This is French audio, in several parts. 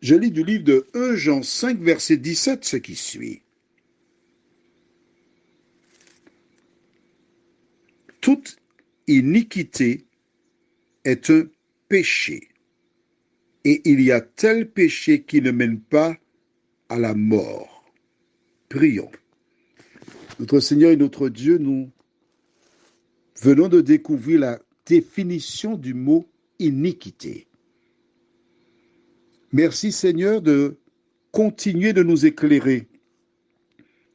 Je lis du livre de 1 Jean 5, verset 17, ce qui suit. Toute iniquité est un péché, et il y a tel péché qui ne mène pas à la mort. Prions. Notre Seigneur et notre Dieu, nous venons de découvrir la définition du mot iniquité. Merci Seigneur de continuer de nous éclairer,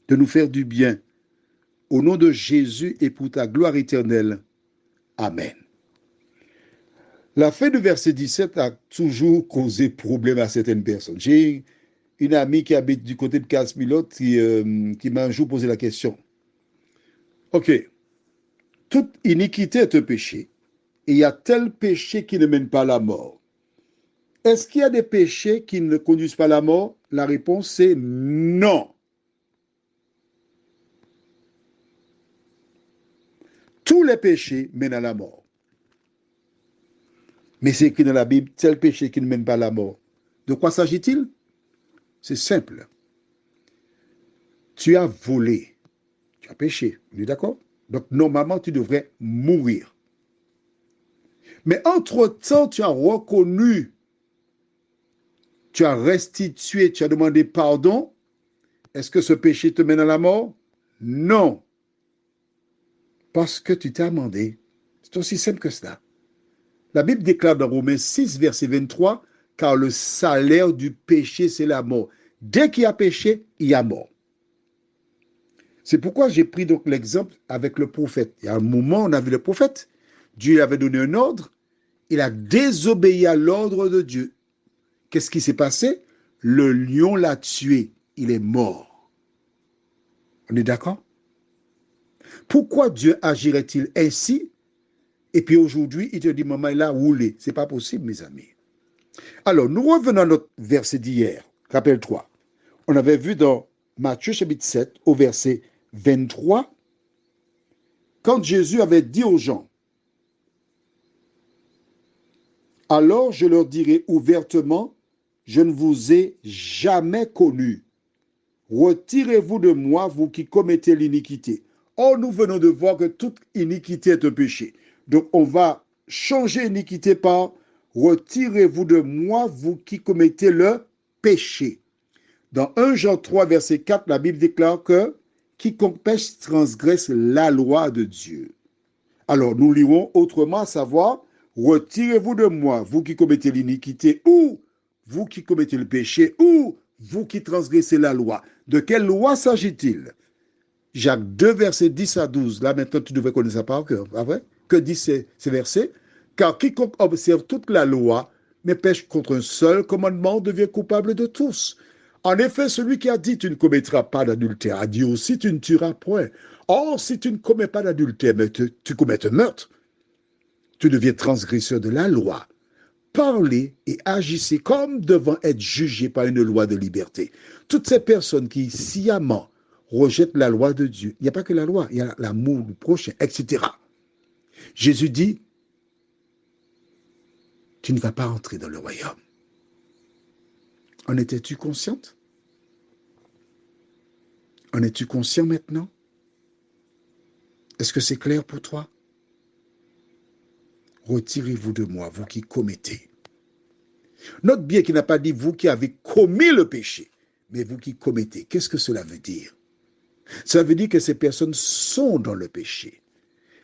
de nous faire du bien. Au nom de Jésus et pour ta gloire éternelle. Amen. La fin du verset 17 a toujours causé problème à certaines personnes. J'ai une amie qui habite du côté de Casse-Pilote qui m'a un jour posé la question. Ok, toute iniquité est un péché, et il y a tel péché qui ne mène pas à la mort. Est-ce qu'il y a des péchés qui ne conduisent pas à la mort? La réponse est non. Tous les péchés mènent à la mort. Mais c'est écrit dans la Bible, tel péché qui ne mène pas à la mort. De quoi s'agit-il? C'est simple. Tu as volé, tu as péché, on est d'accord? Donc normalement, tu devrais mourir. Mais entre-temps, tu as reconnu, tu as restitué, tu as demandé pardon. Est-ce que ce péché te mène à la mort? Non. Parce que tu t'es amendé. C'est aussi simple que cela. La Bible déclare dans Romains 6, verset 23, car le salaire du péché, c'est la mort. Dès qu'il y a péché, il y a mort. C'est pourquoi j'ai pris donc l'exemple avec le prophète. Il y a un moment, on a vu le prophète. Dieu avait donné un ordre. Il a désobéi à l'ordre de Dieu. Qu'est-ce qui s'est passé? Le lion l'a tué. Il est mort. On est d'accord? Pourquoi Dieu agirait-il ainsi? Et puis aujourd'hui, il te dit, maman, il a roulé. C'est pas possible, mes amis. Alors, nous revenons à notre verset d'hier. Rappelle-toi. On avait vu dans Matthieu chapitre 7, au verset 23, quand Jésus avait dit aux gens, alors je leur dirai ouvertement, je ne vous ai jamais connu. Retirez-vous de moi, vous qui commettez l'iniquité. Or, nous venons de voir que toute iniquité est un péché. Donc, on va changer iniquité par retirez-vous de moi, vous qui commettez le péché. Dans 1 Jean 3, verset 4, la Bible déclare que quiconque pêche transgresse la loi de Dieu. Alors, nous lirons autrement, à savoir, retirez-vous de moi, vous qui commettez l'iniquité, ou vous qui commettez le péché, ou vous qui transgressez la loi. De quelle loi s'agit-il? Jacques 2, versets 10 à 12. Là, maintenant, tu devrais connaître ça par cœur. Ah ouais? Que dit ces versets? Car quiconque observe toute la loi, mais pêche contre un seul commandement, devient coupable de tous. En effet, celui qui a dit tu ne commettras pas d'adultère a dit aussi tu ne tueras point. Or, si tu ne commets pas d'adultère, mais tu commets un meurtre, tu deviens transgresseur de la loi. Parlez et agissez comme devant être jugés par une loi de liberté. Toutes ces personnes qui sciemment rejettent la loi de Dieu, il n'y a pas que la loi, il y a l'amour du prochain, etc. Jésus dit, tu ne vas pas entrer dans le royaume. En étais-tu consciente? En es-tu conscient maintenant? Est-ce que c'est clair pour toi? Retirez-vous de moi, vous qui commettez. Note bien qu'il n'a pas dit vous qui avez commis le péché, mais vous qui commettez. Qu'est-ce que cela veut dire? Cela veut dire que ces personnes sont dans le péché.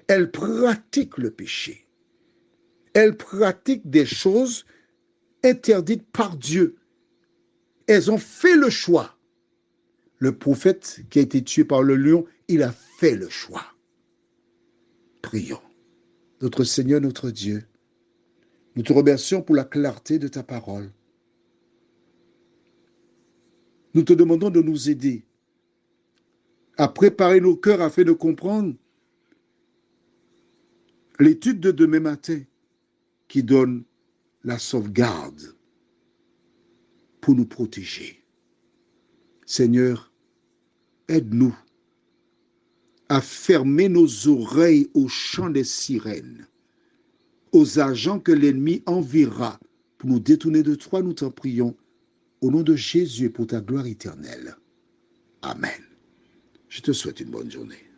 Elles pratiquent le péché. Elles pratiquent des choses interdites par Dieu. Elles ont fait le choix. Le prophète qui a été tué par le lion, il a fait le choix. Prions. Notre Seigneur, notre Dieu, nous te remercions pour la clarté de ta parole. Nous te demandons de nous aider à préparer nos cœurs afin de comprendre l'étude de demain matin qui donne la sauvegarde pour nous protéger. Seigneur, aide-nous à fermer nos oreilles au chant des sirènes, aux agents que l'ennemi enverra pour nous détourner de toi, nous t'en prions, Au nom de Jésus et pour ta gloire éternelle. Amen. Je te souhaite une bonne journée.